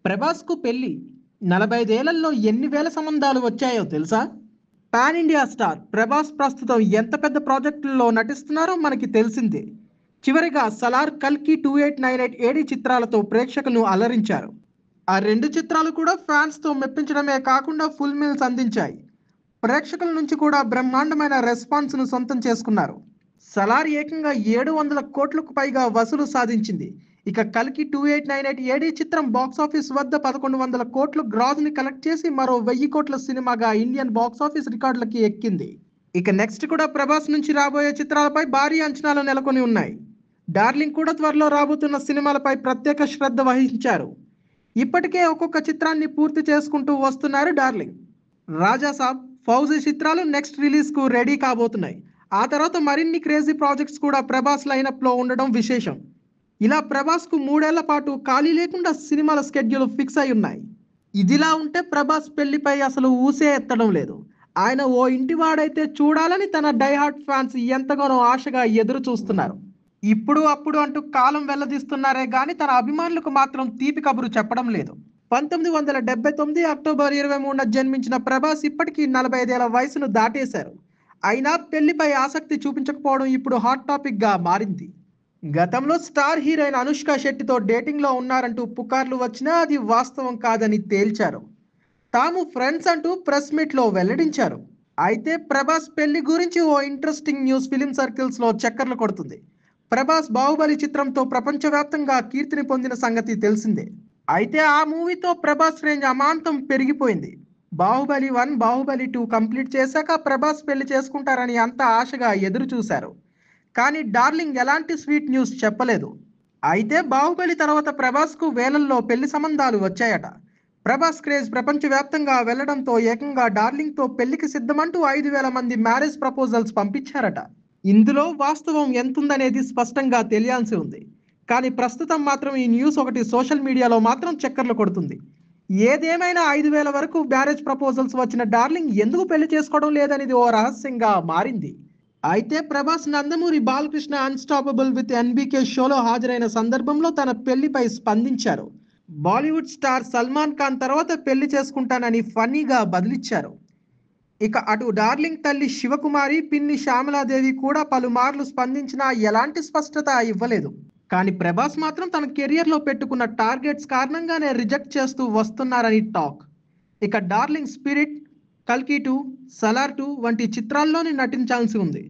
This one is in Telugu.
ప్రభాస్‌కు పెళ్లి 45 ఏళ్లలో ఎన్ని వేల సంబంధాలు వచ్చాయో తెలుసా? పాన్ ఇండియా స్టార్ ప్రభాస్ ప్రస్తుతం ఎంత పెద్ద ప్రాజెక్టుల్లో నటిస్తున్నారో మనకి తెలిసిందే. చివరిగా 'సలార్', 'కల్కి 2898 ఏడీ' చిత్రాలతో ప్రేక్షకులను అలరించారు. ఆ 2 చిత్రాలు కూడా ఫ్యాన్స్‌తో మెప్పించడమే కాకుండా ఫుల్ మీల్స్ అందించాయి. ప్రేక్షకుల నుంచి కూడా బ్రహ్మాండమైన రెస్పాన్స్‌ను సొంతం చేసుకున్నారు. 'సలార్' ఏకంగా 700 కోట్లకు పైగా వసూలు సాధించింది. ఇక 'కల్కి 2898 ఏడీ' చిత్రం బాక్సాఫీస్ వద్ద 1100 కోట్లు గ్రాస్‌ని కలెక్ట్ చేసి మరో 1000 కోట్ల సినిమాగా ఇండియన్ బాక్సాఫీస్ రికార్డులకి ఎక్కింది. ఇక నెక్స్ట్ కూడా ప్రభాస్ నుంచి రాబోయే చిత్రాలపై భారీ అంచనాలు నెలకొని ఉన్నాయి. 'డార్లింగ్' కూడా త్వరలో రాబోతున్న సినిమాలపై ప్రత్యేక శ్రద్ధ వహించారు. ఇప్పటికే ఒక్కొక్క చిత్రాన్ని పూర్తి చేసుకుంటూ వస్తున్నారు 'డార్లింగ్'. 'రాజా సాబ్', 'ఫౌజీ' చిత్రాలు నెక్స్ట్ రిలీజ్‌కు రెడీ కాబోతున్నాయి. ఆ తర్వాత మరిన్ని క్రేజీ ప్రాజెక్ట్స్ కూడా ప్రభాస్ లైనప్‌లో ఉండడం విశేషం. ఇలా ప్రభాస్‌కు 3 ఏళ్ల పాటు ఖాళీ లేకుండా సినిమాల స్కెడ్యూల్ ఫిక్స్ అయి ఉన్నాయి. ఇదిలా ఉంటే ప్రభాస్ పెళ్లిపై అసలు ఊసే ఎత్తడం లేదు. ఆయన ఓ ఇంటివాడైతే చూడాలని తన డై హార్డ్ ఫ్యాన్స్ ఎంతగానో ఆశగా ఎదురు చూస్తున్నారు. ఇప్పుడు అప్పుడు అంటూ కాలం వెల్లదీస్తున్నారే గాని తన అభిమానులకు మాత్రం తీపి కబురు చెప్పడం లేదు. 1979 అక్టోబర్ 23న జన్మించిన ప్రభాస్ ఇప్పటికీ 45 ఏళ్ల వయసును దాటేశారు. అయినా పెళ్లిపై ఆసక్తి చూపించకపోవడం ఇప్పుడు హాట్ టాపిక్‌గా మారింది. గతంలో స్టార్ హీరోయిన్ అనుష్క శెట్టితో డేటింగ్‌లో ఉన్నారంటూ పుకార్లు వచ్చినా అది వాస్తవం కాదని తేల్చారు. తాము ఫ్రెండ్స్ అంటూ ప్రెస్ మీట్‌లో వెల్లడించారు. అయితే ప్రభాస్ పెళ్లి గురించి ఓ ఇంట్రెస్టింగ్ న్యూస్ ఫిల్మ్ సర్కిల్స్‌లో చక్కర్లు కొడుతుంది. ప్రభాస్ 'బాహుబలి' చిత్రంతో ప్రపంచవ్యాప్తంగా కీర్తిని పొందిన సంగతి తెలిసిందే. అయితే ఆ మూవీతో ప్రభాస్ రేంజ్ అమాంతం పెరిగిపోయింది. 'బాహుబలి 1', 'బాహుబలి 2' కంప్లీట్ చేశాక ప్రభాస్ పెళ్లి చేసుకుంటారని అంతా ఆశగా ఎదురు చూశారు. కానీ 'డార్లింగ్' ఎలాంటి స్వీట్ న్యూస్ చెప్పలేదు. అయితే 'బాహుబలి' తర్వాత ప్రభాస్‌కు వేలల్లో పెళ్లి సంబంధాలు వచ్చాయట. ప్రభాస్ క్రేజ్ ప్రపంచవ్యాప్తంగా వెళ్లడంతో ఏకంగా 'డార్లింగ్'తో పెళ్లికి సిద్ధమంటూ 5,000 మంది మ్యారేజ్ ప్రపోజల్స్ పంపించారట. ఇందులో వాస్తవం ఎంతుందనేది స్పష్టంగా తెలియాల్సి ఉంది. కానీ ప్రస్తుతం మాత్రం ఈ న్యూస్ ఒకటి సోషల్ మీడియాలో మాత్రం చక్కర్లు కొడుతుంది. ఏదేమైనా 5,000 వరకు మ్యారేజ్ ప్రపోజల్స్ వచ్చిన 'డార్లింగ్' ఎందుకు పెళ్లి చేసుకోవడం లేదనేది ఓ రహస్యంగా మారింది. అయితే Prabhas Nandamuri Balakrishna 'unstoppable with NBK' షోలో హాజరైన సందర్భంలో తన పెళ్లిపై స్పందించారు. బాలీవుడ్ స్టార్ సల్మాన్ ఖాన్ తర్వాత పెళ్లి చేసుకుంటానని ఫన్నీగా బదులిచ్చారు. ఇక అటు 'డార్లింగ్' తల్లి శివకుమారి, పిన్ని శ్యామలాదేవి కూడా పలుమార్లు స్పందించినా ఎలాంటి స్పష్టత ఇవ్వలేదు. కానీ ప్రభాస్ మాత్రం తన కెరియర్‌లో పెట్టుకున్న టార్గెట్స్ కారణంగానే రిజెక్ట్ చేస్తూ వస్తున్నారని టాక్. ఇక 'డార్లింగ్' 'స్పిరిట్', 'కల్కి 2', 'సలార్ 2' వంటి చిత్రాల్లోనే నటించాల్సి ఉంది.